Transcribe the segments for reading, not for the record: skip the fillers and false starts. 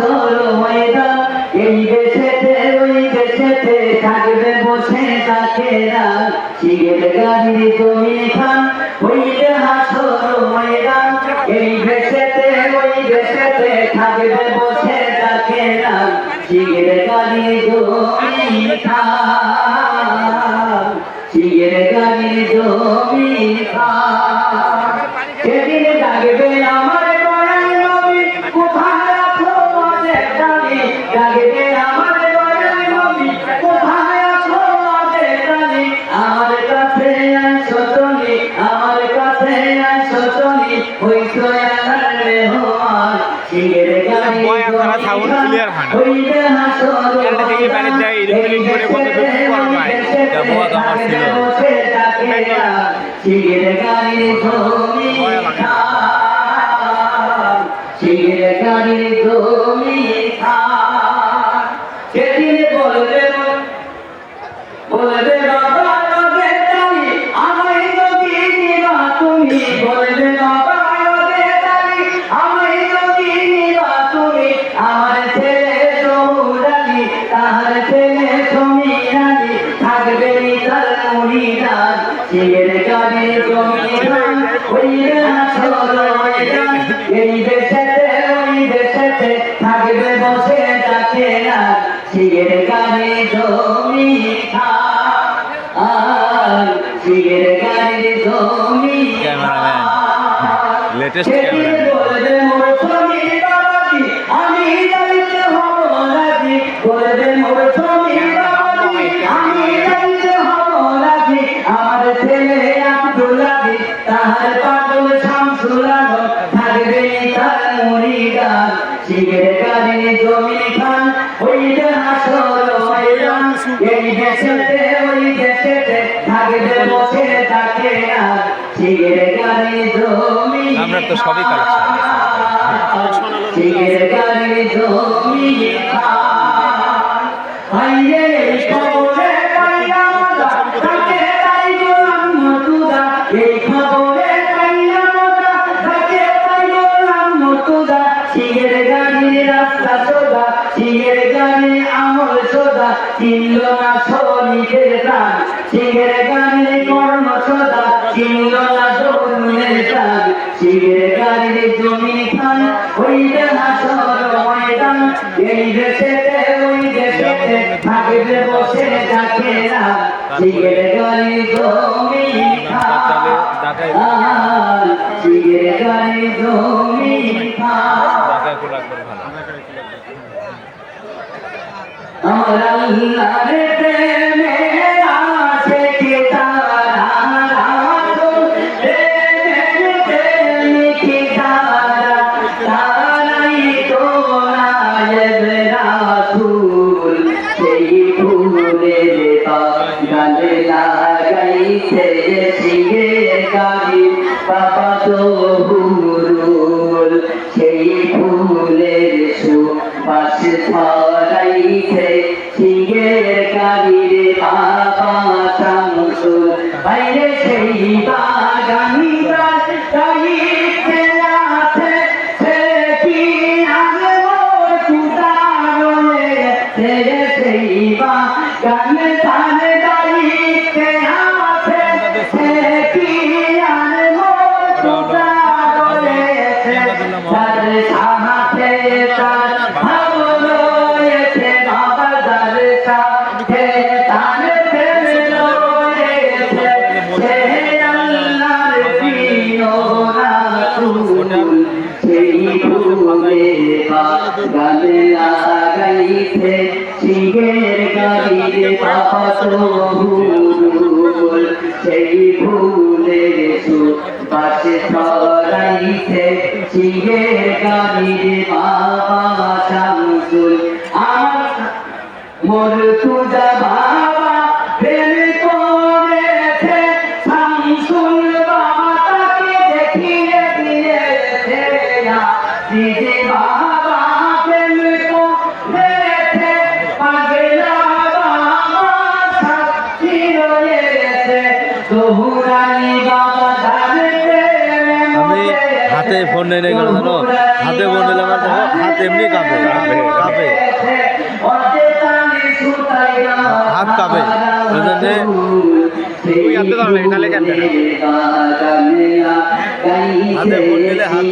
হাসর ময়দান এই দেশেতে ওই দেশেতে থাকবে বসে তাকেরা শিগের গাড়ির জমি খান হইলে হাসর ময়দান এই দেশেতে ওই দেশেতে থাকবে বসে তাকেরা শিগের গাড়ির জমি খান শিগের গাড়ির জমি খান সেদিন ডাকবে আমার দয়াল নবী কোথায় আছো আমাদের দানি ডাকবে আমার দয়াল নবী কোথায় আছো আমাদের দানি আমার কাছে আইসো তুমি আমার কাছে আইসো তুমি হইছো আমার মেহমান শিগের গাড়ি হইলে হাসর শিগের গাড়ি জমি শিগের গাড়ি জমি সেদিন বলবে বলবে বাবা রবে তাই আমায় যদি নিবা তুমি বলবে বাবা রবে তাই আমায় যদি নিবা তুমি আমার ছেলে দৌড়ালি তাহার ছেলে সমীরালি থাকবে তার মহিলার শিগের গাড়ি জমি হইলে হাসর ময়দান এই দেশেতে ওই দেশেতে থাকবে বসে তাকেরা শিগের গাড়ি জমি শিগের গাড়ি জমি লেটেস্ট ক্যামেরা বলবে মোর ছবি বাবাজি আমি যাইতে হব রাজি বলবে মোর ছবি বাবাজি আমি যাইতে হব রাজি আমার ছেলে আব্দুল্লাহি তাহার পাগল শামসুল আলম থাকবে তার মুরিদান শিগের গাড়ি জমি খান হইলে হাসর ময়দান এই দেশেতে ওই দেশেতে থাকবে বসে তাকেরা শিগের গাড়ি জমি আমরা তো সবই কালেকশন শিগের গাড়ি জমি হাইয়ে খবরে পাইয়া মজা থাকে তাই গোলাম মতুদা এই খবরে পাইয়া মজা থাকে তাই গোলাম মতুদা শিগের গাড়ি রাস্তা সোজা শিগের গাড়ি আমল সোজা চিনল না শরীরের প্রাণ শিগের গাড়ি কর্ম সোজা চিনল না জন্মের প্রাণ শিগের গাড়ির জমি খান হইলে হাসর ময়দান এই দেশেতে ওই দেশেতে থাকবে বসে তাকেরা শিগের গাড়ি জমি খান শিগের গাড়ি জমি খান আমার আল্লাহর প্রেমে আছে কি তারা প্রেমে কি তারা তারাই তো নায়েব রাসূল সেই ফুলের বাগানে লাগাইছে শিগের গাড়ি বাবা জহুরুল সেই ফুলের সুবাস ছড়াইছে শিগের গাড়ির বাবা শামসুল বাইরে সেই বাগানটা গাইতে আছে সে কি আগে মোর কুটা রয়েছে সেই বাগান তার গাইতে আছে সে কি আগে মোর কুটা রয়েছে তার সাথে তার ভাব রয়েছে বাবা যার সাথে তার প্রেম রয়েছে সে আল্লাহর প্রিয় রাসূল সেই ফুলের বাগানে লাগাইছে শিগের গাড়ির বাবা জহুরুল সেই ফুলের সুবাস ছড়াইছে শিগের গাড়ির বাবা শামসুল আমার মোর তুজা বাবা প্রেম করেছে শামসুল বাবা তাকে দেখিয়ে দিয়েছে দিদি বাবা প্রেম করেছে পাগলা বাবা সাক্ষী রয়েছে দহুরানি বাবা আমি হাতে ফোন নিয়ে গেল জানো হাতে বন্ধুলে আমার দেখো হাত এমনি কাঁপে কাঁপে হাত কাঁপে ওই জন্যে তুই হাতে দাও না নালে কাঁদবে না হাতে ফোন দিলে হাত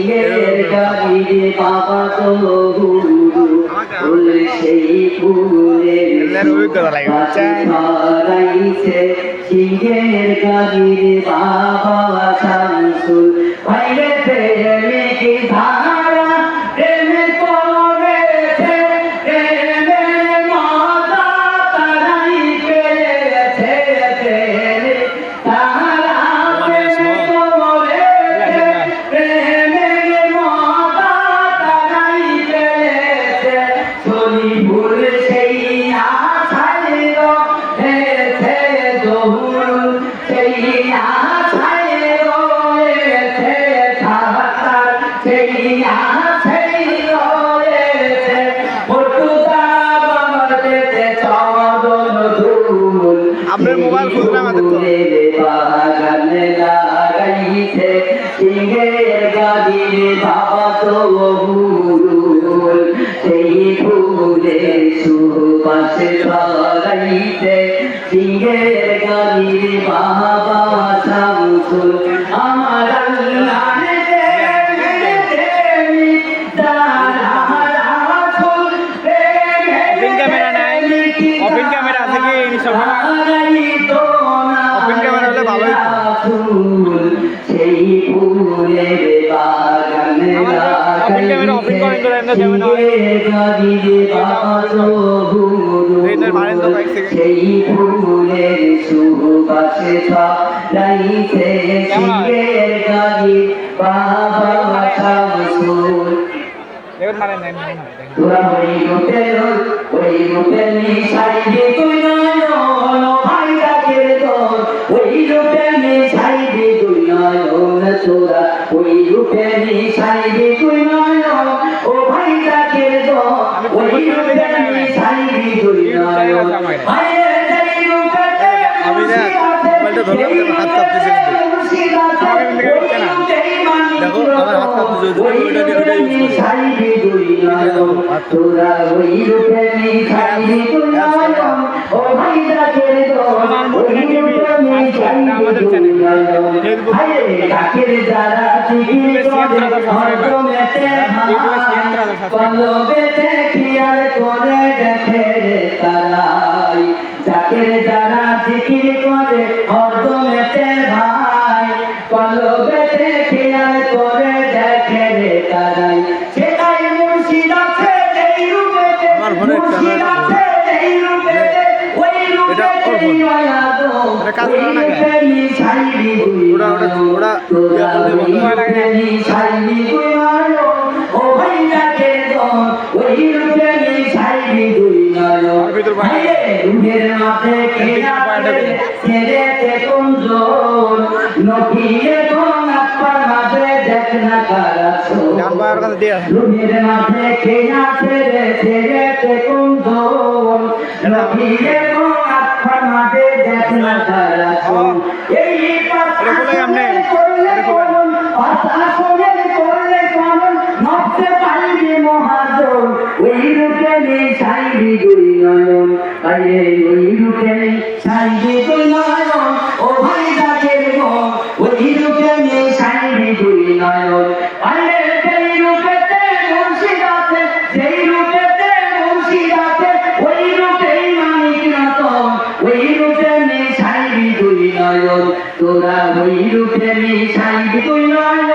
এর অভিজ্ঞতা লাগে বুঝছেন সিংহের গাড়ির বাবা শামসুল ভাইরে প্রেমিক ধারা প্রেমে করেছে প্রেমের মজা তারাই পেয়েছে প্রেমে তারা প্রেমে করেছে প্রেমের মজা তারাই পেয়েছে শরীফুল সেই আশায় রয়েছে জহুর সেই আশায় রয়েছে ছাতার সেই আশায় রয়েছে ফটুদা বাবাতে চমদন ধুল আপনার মোবাইল খুলনা আমাদের তো বাগানে লাগাইছে সিংহের গাড়ির বাবা তো ভুল সেই ফুলের সুবাসে ছড়াইছে সিংহের গাড়ির বাবা শামসুল আমার আল্লাহর প্রেমে যারা রাসূল প্রেমে ওপেন ক্যামেরা নাই ওপেন ক্যামেরা আছে কি সব ওপেন ক্যামেরা হলে ভালোই তো। সেই ফুলের বাগানে ওপেন ক্যামেরা ওপেন করেন তো এমনি দেবেন না এইটার মারেন তো বাইক থেকে সেই ফুলের সুবাসে ছড়াইছে সিংহের গাড়ি বাবা শামসুল দেখুন মারেন নাই তোরা ওই রূপের নিশাই দি তুই নয়ন ভাই রাখের দল ওই রূপের নিশাই দি তুই নয়ন তোরা ওই রূপের নিশাই দি তুই নয়ন ও ভাই রাখের দল ওই রূপের নিশাই দি তুই নয়ন ভাইয়ের যেই রূপেতে আমি না মোবাইলটা ধরলাম তো হাত কাঁপতেছে কিন্তু দেখো আমার হাত কাঁপতেছে ওইটা ইউজ করি তোরা ওই রূপে নিশাই তুই নয়ন ও ভাই রাখের দল ওই রূপে নিশাই তুই নয়ন ভাইয়ে ডাকের যারা জিগির করে হরদমেতে কলবেতে খেয়াল করে দেখে রে তারাই ডাকের যারা জিগির করে হরদমেতে ভাই কলবেতে খেয়াল করে দেখে রে তারাই সেটাই মুর্শিদ আছে যেই রূপেতে আমার ফোনের মুর্শিদ ক্যামেরা আছে যেই রূপেতে ওই এটা রূপেতে ওর ফোন। নিয়াদো এটা কাজ করে না কেন? ওরা ডান পায়ের কাছে দিয়ে আসেন রুমের মাঝে খেয়া ছেড়ে ছেড়ে কুন্দন নবীরে কোন আত্মার মাঝে দেখ না তারা এই এটা বলে আপনি করলে কোন আসলে করলে কোন নবতে পাইবে মহাজন ওই রূপে সাইবি দুই নয়ন আরে ওই রূপে সাইবি দুই নয়ন ও ভাই ডাকের মন ওই রূপে সাইবি দুই নয়ন আরে সেই রূপেতে মুর্শিদ আছে সেই রূপেতে মুর্শিদ আছে ওই রূপেই মানিক রতন ওই রূপে সাইবি দুই নয়ন তোরা ওই রূপে সাইবি দুই নয়ন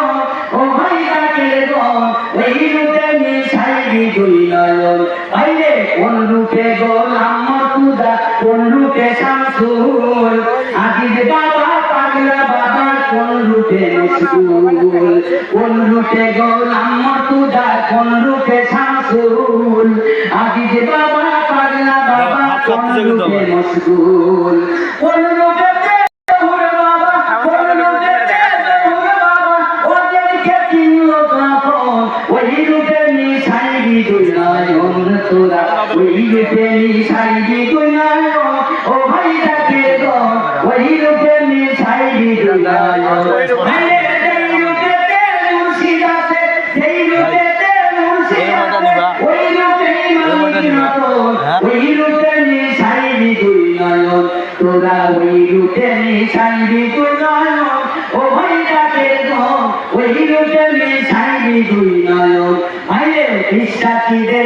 ও ভাই ডাকের মন ওই রূপে সাইবি দুই নয়ন আরে কোন রূপে গোলাম মর্তুদা কোন রূপে শামসুল আজিজ বাবা পাগলা বাবা কোন রূপে মশগুল কোন রূপে গোলাম মর্তুদা কোন রূপে শামসুল আজিজ বাবা পাগলা বাবা কোন রূপে মশগুল কোন রূপে জহুর বাবা কোন রূপে জহুর বাবা ওদেরকে চিনলো কাপন ওই রূপে সাইবি দুই নয়ন তোরা ওই রূপে সাইবি দুই নয়ন ও ভাই ডাকে গো ওই রূপে সাইবি দুই নয়ন যেই রূপেতে মুর্শিদ আছে যেই রূপেতে তোরা ওই রুটে মিশাইবি তুই নয়ন ও ভাই ডাকের ঘন ওই রুটে মিশাইবি তুই নয়ন ভাইরে বিশ্বাসীদের